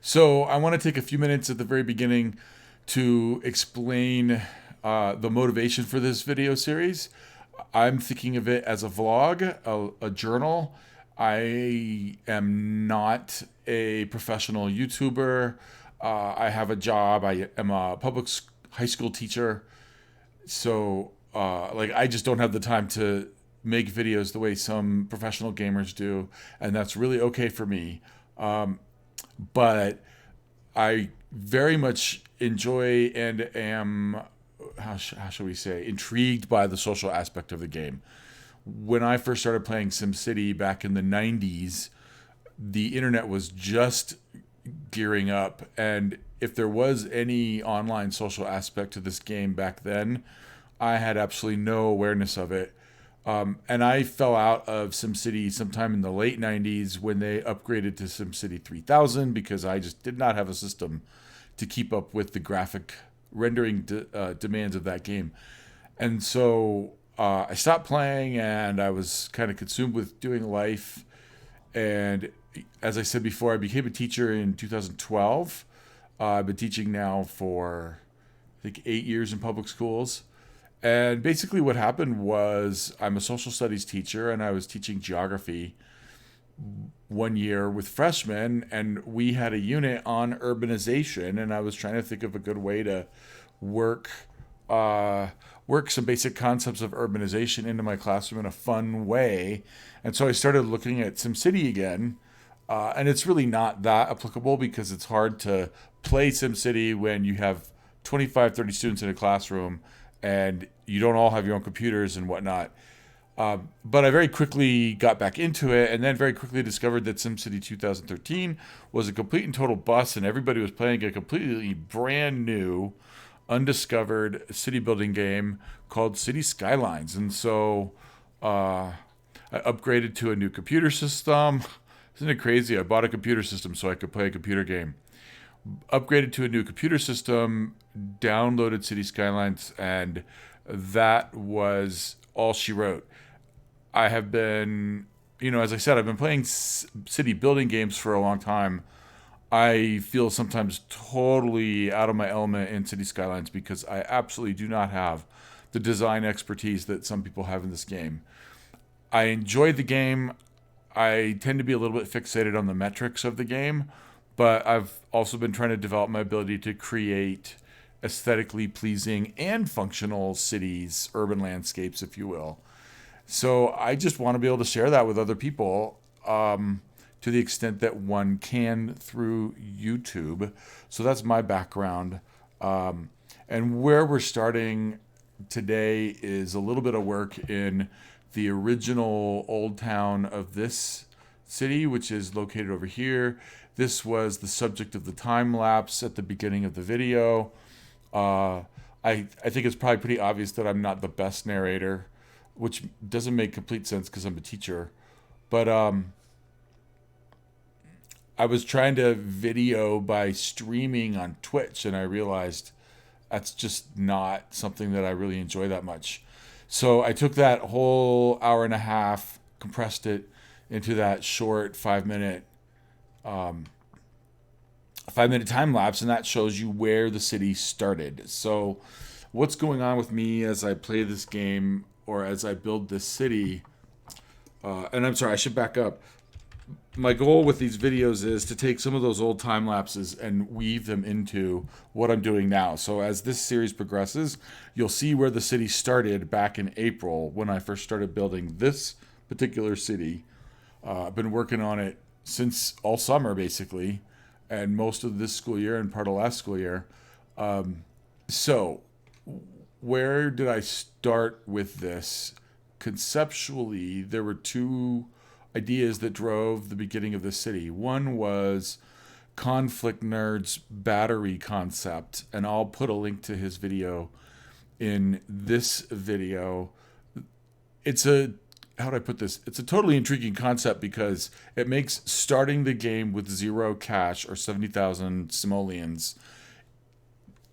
So I want to take a few minutes at the very beginning to explain the motivation for this video series. I'm thinking of it as a vlog, a journal. I am not a professional YouTuber. I have a job. I am a high school teacher. So, I just don't have the time to make videos the way some professional gamers do. And that's really okay for me. But I very much enjoy and am, how shall we say, intrigued by the social aspect of the game. When I first started playing SimCity back in the 90s, the internet was just gearing up. And if there was any online social aspect to this game back then, I had absolutely no awareness of it. And I fell out of SimCity sometime in the late 90s when they upgraded to SimCity 3000 because I just did not have a system to keep up with the graphic rendering demands of that game. And so I stopped playing and I was kind of consumed with doing life. And as I said before, I became a teacher in 2012. I've been teaching now for, I think, 8 years in public schools. And basically, what happened was I'm a social studies teacher and I was teaching geography one year with freshmen, and we had a unit on urbanization, and I was trying to think of a good way to work uh, work some basic concepts of urbanization into my classroom in a fun way. And so I started looking at SimCity again. And it's really not that applicable because it's hard to play SimCity when you have 25, 30 students in a classroom and you don't all have your own computers and whatnot. But I very quickly got back into it and then very quickly discovered that SimCity 2013 was a complete and total bust and everybody was playing a completely brand new, undiscovered city building game called City Skylines. And so I upgraded to a new computer system. Isn't it crazy? I bought a computer system so I could play a computer game. Upgraded to a new computer system, downloaded City Skylines, and that was all she wrote. I have been, as I said, I've been playing city building games for a long time. I feel sometimes totally out of my element in City Skylines because I absolutely do not have the design expertise that some people have in this game. I enjoyed the game. I tend to be a little bit fixated on the metrics of the game, but I've also been trying to develop my ability to create aesthetically pleasing and functional cities, urban landscapes, if you will. So I just want to be able to share that with other people to the extent that one can through YouTube. So that's my background. And where we're starting today is a little bit of work in the original old town of this city, which is located over here. This was the subject of the time lapse at the beginning of the video. Uh, I think it's probably pretty obvious that I'm not the best narrator, which doesn't make complete sense because I'm a teacher. But I was trying to video by streaming on Twitch, and I realized that's just not something that I really enjoy that much. So I took that whole hour and a half, compressed it into that short 5 minute time lapse, and that shows you where the city started. So what's going on with me as I play this game or as I build this city? And I'm sorry, I should back up. My goal with these videos is to take some of those old time lapses and weave them into what I'm doing now. So as this series progresses, you'll see where the city started back in April when I first started building this particular city. I've been working on it since all summer, basically, and most of this school year and part of last school year. So where did I start with this? Conceptually, there were two ideas that drove the beginning of the city. One was ConflictNerd's battery concept, and I'll put a link to his video in this video. It's a how do I put this? It's a totally intriguing concept because it makes starting the game with zero cash or 70,000 simoleons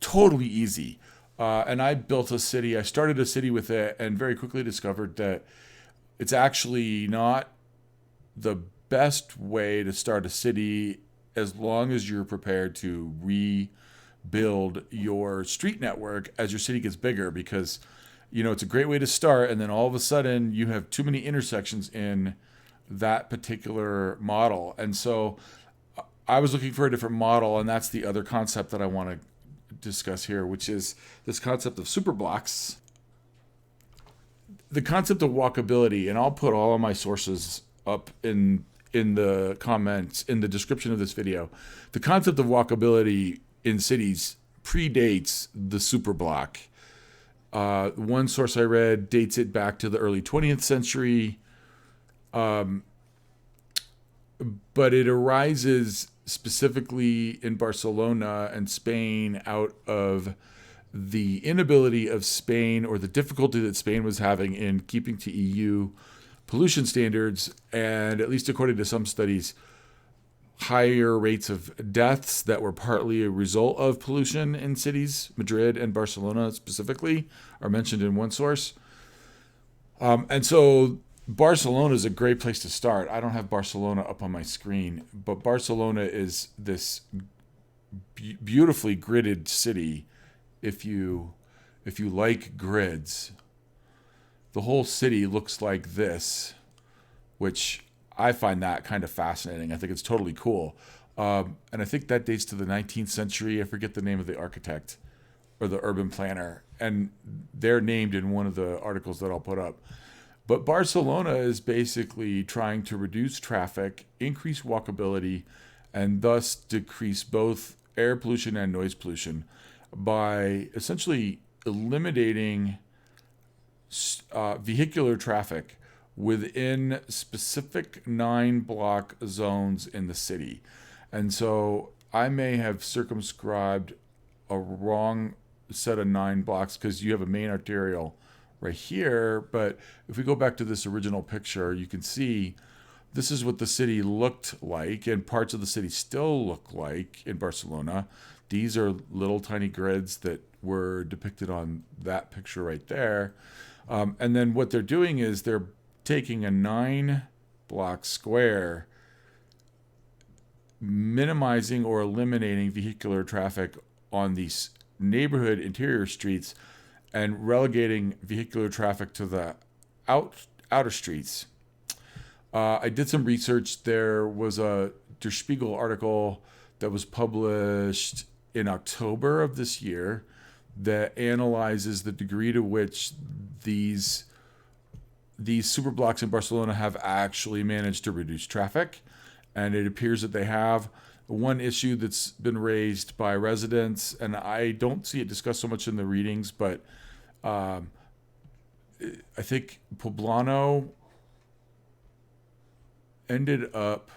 totally easy. And I built a city. I started a city with it and very quickly discovered that it's actually not the best way to start a city as long as you're prepared to rebuild your street network as your city gets bigger, because it's a great way to start, and then all of a sudden you have too many intersections in that particular model. And so I was looking for a different model, and that's the other concept that I want to discuss here, which is this concept of superblocks. The concept of walkability, and I'll put all of my sources up in the comments, in the description of this video. The concept of walkability in cities predates the superblock. One source I read dates it back to the early 20th century, but it arises specifically in Barcelona and Spain out of the inability of Spain, or the difficulty that Spain was having in keeping to EU pollution standards, and at least according to some studies, higher rates of deaths that were partly a result of pollution in cities. Madrid and Barcelona specifically are mentioned in one source. And so Barcelona is a great place to start. I don't have Barcelona up on my screen, but Barcelona is this beautifully gridded city. If you like grids, the whole city looks like this, which I find that kind of fascinating. I think it's totally cool. And I think that dates to the 19th century. I forget the name of the architect or the urban planner, and they're named in one of the articles that I'll put up. But Barcelona is basically trying to reduce traffic, increase walkability, and thus decrease both air pollution and noise pollution by essentially eliminating vehicular traffic within specific 9-block zones in the city. And so I may have circumscribed a wrong set of 9 blocks because you have a main arterial right here. But if we go back to this original picture, you can see this is what the city looked like, and parts of the city still look like in Barcelona. These are little tiny grids that were depicted on that picture right there. And then what they're doing is they're taking a 9-block square, minimizing or eliminating vehicular traffic on these neighborhood interior streets and relegating vehicular traffic to the outer streets. I did some research. There was a Der Spiegel article that was published in October of this year that analyzes the degree to which these superblocks in Barcelona have actually managed to reduce traffic. And it appears that they have. One issue that's been raised by residents, and I don't see it discussed so much in the readings, but I think Poblano ended up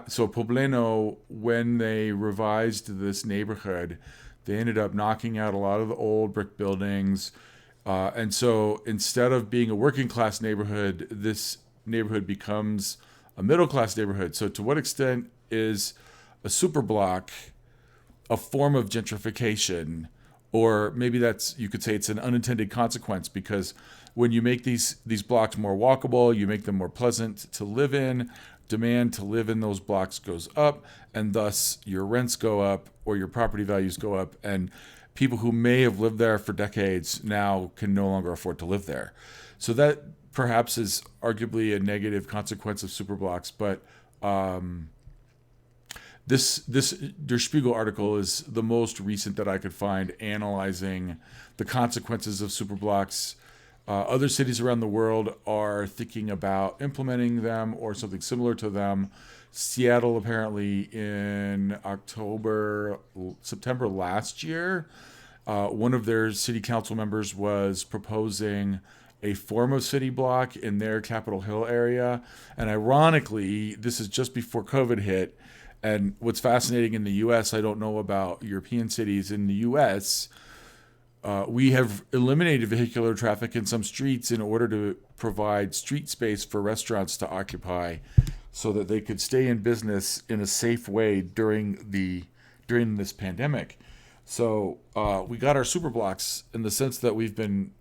so Poblano, when they revised this neighborhood, they ended up knocking out a lot of the old brick buildings. And so instead of being a working class neighborhood, this neighborhood becomes a middle class neighborhood. So to what extent is a superblock a form of gentrification? Or maybe you could say it's an unintended consequence, because when you make these blocks more walkable, you make them more pleasant to live in, demand to live in those blocks goes up, and thus your rents go up or your property values go up, and people who may have lived there for decades now can no longer afford to live there. So that perhaps is arguably a negative consequence of superblocks, but this Der Spiegel article is the most recent that I could find analyzing the consequences of superblocks. Other cities around the world are thinking about implementing them or something similar to them. Seattle, apparently in September last year, one of their city council members was proposing a form of city block in their Capitol Hill area. And ironically, this is just before COVID hit. And what's fascinating in the U.S., I don't know about European cities. In the U.S., we have eliminated vehicular traffic in some streets in order to provide street space for restaurants to occupy so that they could stay in business in a safe way during this pandemic. So we got our superblocks in the sense that we've been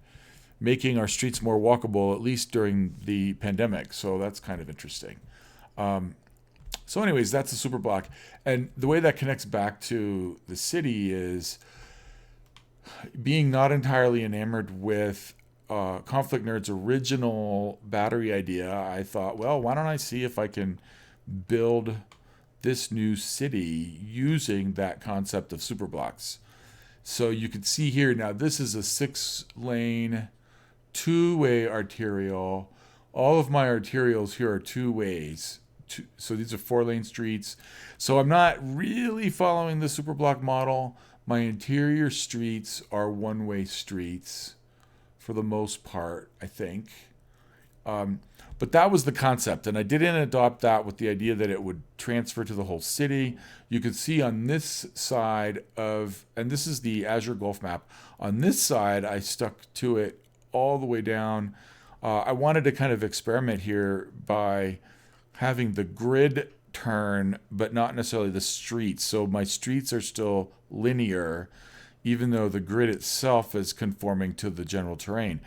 making our streets more walkable, at least during the pandemic. So that's kind of interesting. So So anyways, that's a super block. And the way that connects back to the city is being not entirely enamored with ConflictNerd's original battery idea. I thought, well, why don't I see if I can build this new city using that concept of super blocks. So you can see here now, this is a 6-lane, 2-way arterial. All of my arterials here are 2 ways. So these are 4-lane streets. So I'm not really following the super block model. My interior streets are 1-way streets for the most part, I think. But that was the concept, and I didn't adopt that with the idea that it would transfer to the whole city. You can see on this side of, and this is the Azure Gulf map, on this side I stuck to it all the way down. I wanted to kind of experiment here by having the grid turn, but not necessarily the streets. So my streets are still linear, even though the grid itself is conforming to the general terrain.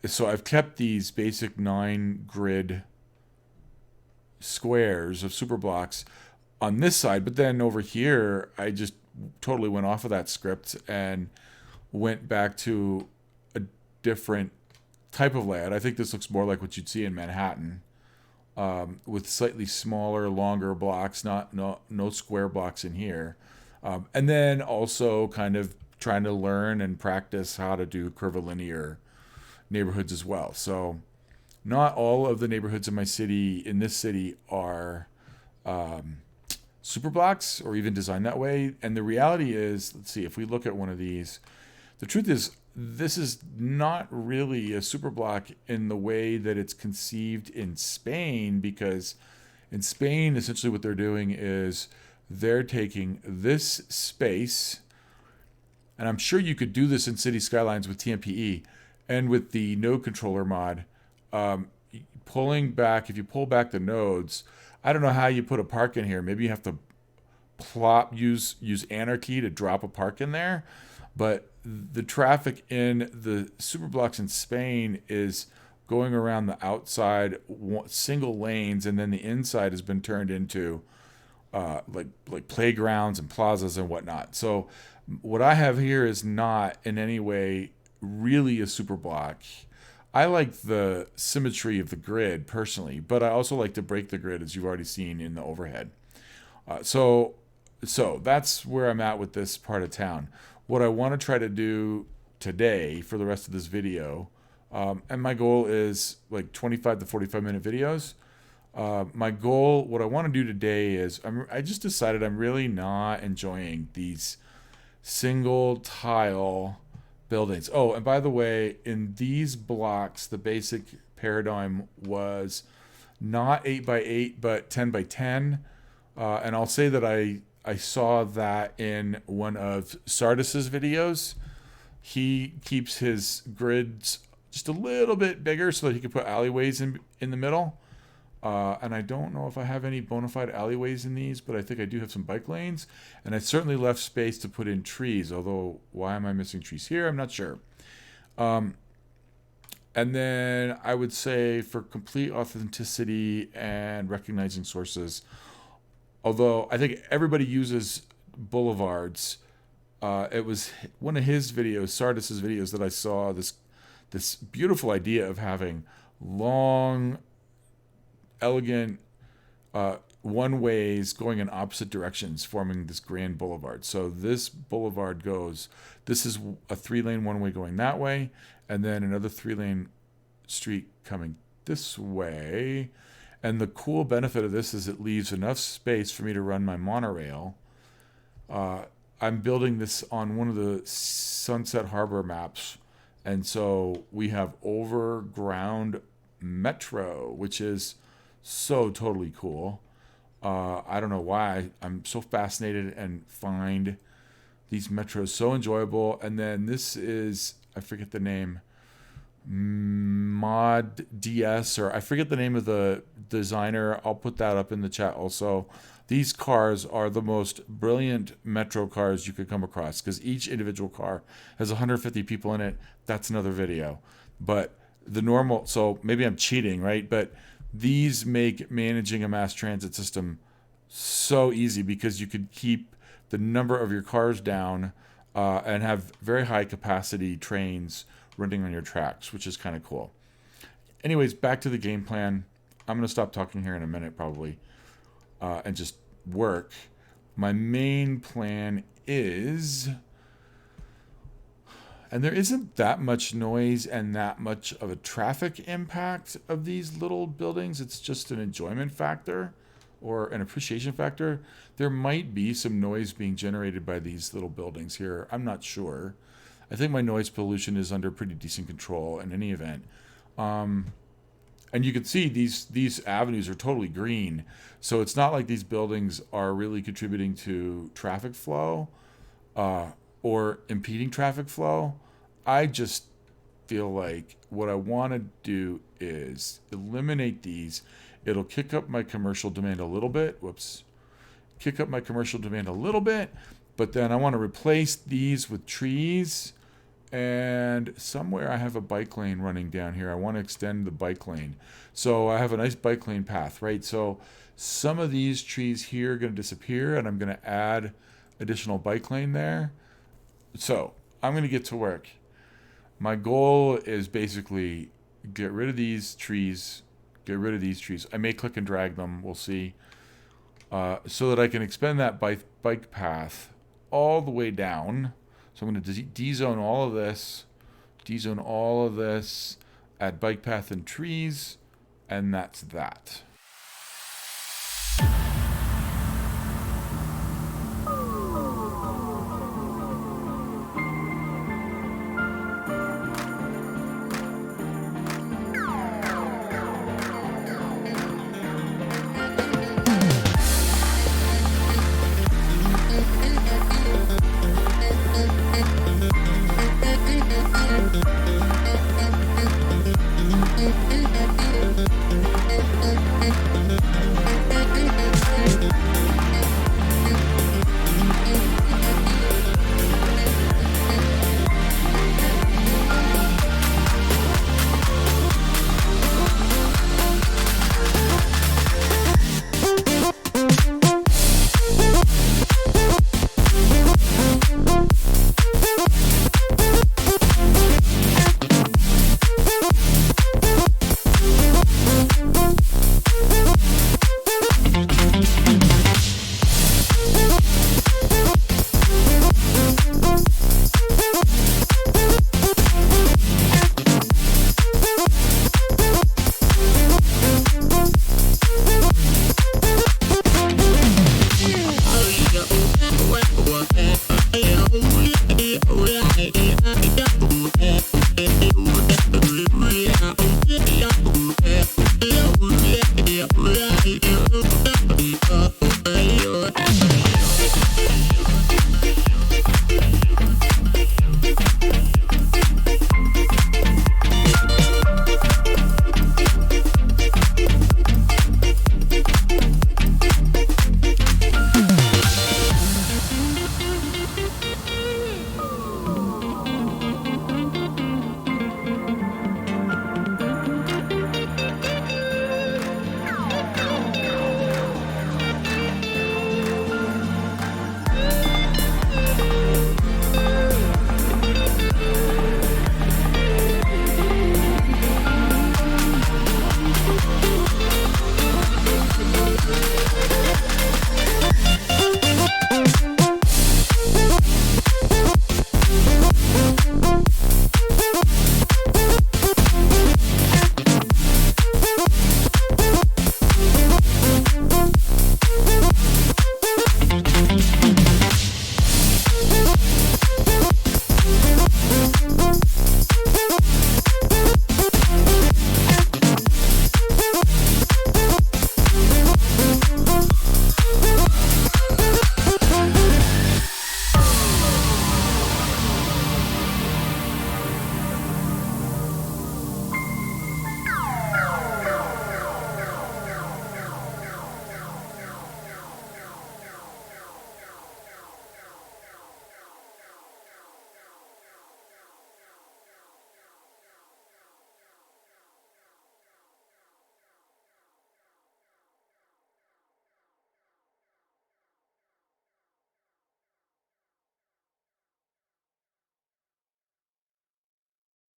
So I've kept these basic 9 grid squares of super blocks on this side, but then over here I just totally went off of that script and went back to a different type of layout. I think this looks more like what you'd see in Manhattan, with slightly smaller, longer blocks, no square blocks in here, and then also kind of trying to learn and practice how to do curvilinear neighborhoods as well. So not all of the neighborhoods in this city are super blocks or even designed that way. And the reality is, let's see, if we look at one of these, the truth is this is not really a super block in the way that it's conceived in Spain, because in Spain, essentially what they're doing is they're taking this space, and I'm sure you could do this in City Skylines with TMPE, and with the node controller mod, pulling back, if you pull back the nodes, I don't know how you put a park in here. Maybe you have to use anarchy to drop a park in there. But the traffic in the super blocks in Spain is going around the outside single lanes, and then the inside has been turned into like playgrounds and plazas and whatnot. So what I have here is not in any way really a super block. I like the symmetry of the grid personally, but I also like to break the grid, as you've already seen in the overhead. So that's where I'm at with this part of town. What I want to try to do today for the rest of this video, and my goal is like 25 to 45 minute videos. What I want to do today is I just decided I'm really not enjoying these single tile buildings. Oh, and by the way, in these blocks, the basic paradigm was not 8 by 8, but 10 by 10. And I'll say that I saw that in one of Sardis's videos. He keeps his grids just a little bit bigger so that he can put alleyways in the middle. And I don't know if I have any bona fide alleyways in these, but I think I do have some bike lanes. And I certainly left space to put in trees, although why am I missing trees here? I'm not sure. And then I would say for complete authenticity and recognizing sources, although I think everybody uses boulevards, it was one of his videos, Sardis's videos, that I saw this beautiful idea of having long, elegant one-ways going in opposite directions, forming this grand boulevard. So this boulevard this is a 3-lane one-way going that way, and then another 3-lane street coming this way. And the cool benefit of this is it leaves enough space for me to run my monorail. I'm building this on one of the Sunset Harbor maps, and so we have overground metro, which is so totally cool. I don't know why I'm so fascinated and find these metros so enjoyable. And then this is, I forget the name, Mod DS, or I forget the name of the designer. I'll put that up in the chat also. These cars are the most brilliant metro cars you could come across, because each individual car has 150 people in it. That's another video. But the normal, so maybe I'm cheating, right? But These make managing a mass transit system so easy because you could keep the number of your cars down and have very high capacity trains running on your tracks, which is kind of cool. Anyways, back to the game plan. I'm going to stop talking here in a minute probably and just work. My main plan is, and there isn't that much noise and that much of a traffic impact of these little buildings. It's just an enjoyment factor or an appreciation factor. There might be some noise being generated by these little buildings here. I'm not sure. I think my noise pollution is under pretty decent control in any event. And you can see these avenues are totally green. So it's not like these buildings are really contributing to traffic flow or impeding traffic flow. I just feel like what I want to do is eliminate these. It'll kick up my commercial demand a little bit. Kick up my commercial demand a little bit. But then I want to replace these with trees. And somewhere I have a bike lane running down here. I want to extend the bike lane. So I have a nice bike lane path, right? So some of these trees here are going to disappear, and I'm going to add additional bike lane there. So I'm going to get to work. My goal is basically get rid of these trees. I may click and drag them. We'll see. So that I can expand that bike path all the way down. So I'm going to de-zone all of this, add bike path and trees, and that's that.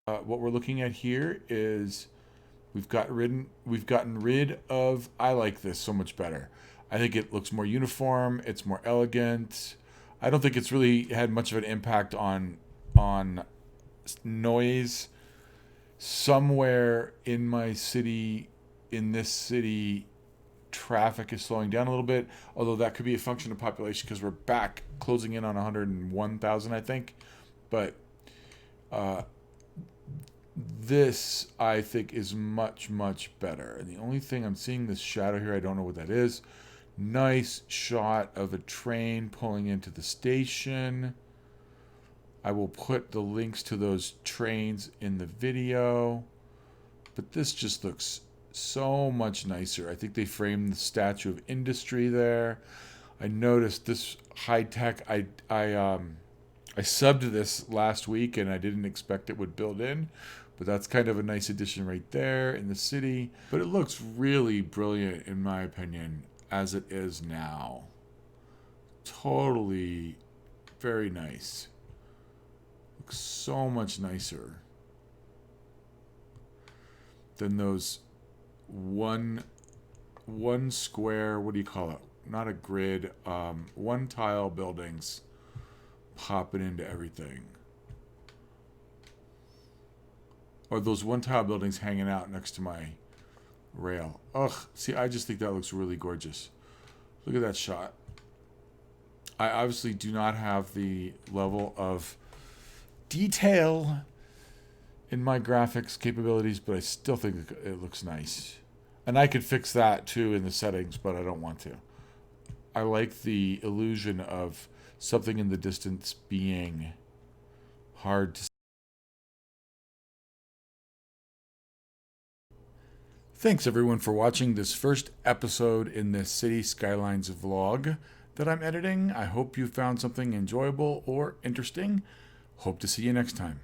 What we're looking at here is we've gotten rid of. I like this so much better. I think it looks more uniform. It's more elegant. I don't think it's really had much of an impact on noise. Somewhere in my city, in this city, traffic is slowing down a little bit. Although that could be a function of population because we're back closing in on 101,000, I think. But uh, this I think is much better. And the only thing I'm seeing this shadow here, I don't know what that is. Nice shot of a train pulling into the station. I will put the links to those trains in the video. But this just looks so much nicer. I think they framed the Statue of Industry there. I noticed this high tech. I subbed this last week and I didn't expect it would build in, but that's kind of a nice addition right there in the city. But it looks really brilliant in my opinion as it is now. Totally very nice. Looks so much nicer than those one square, what do you call it? Not a grid, one tile buildings popping into everything. Or those one tile buildings hanging out next to my rail. Ugh, see, I just think that looks really gorgeous. Look at that shot. I obviously do not have the level of detail in my graphics capabilities, but I still think it looks nice. And I could fix that too in the settings, but I don't want to. I like the illusion of something in the distance being hard to see. Thanks everyone for watching this first episode in this City Skylines vlog that I'm editing. I hope you found something enjoyable or interesting. Hope to see you next time.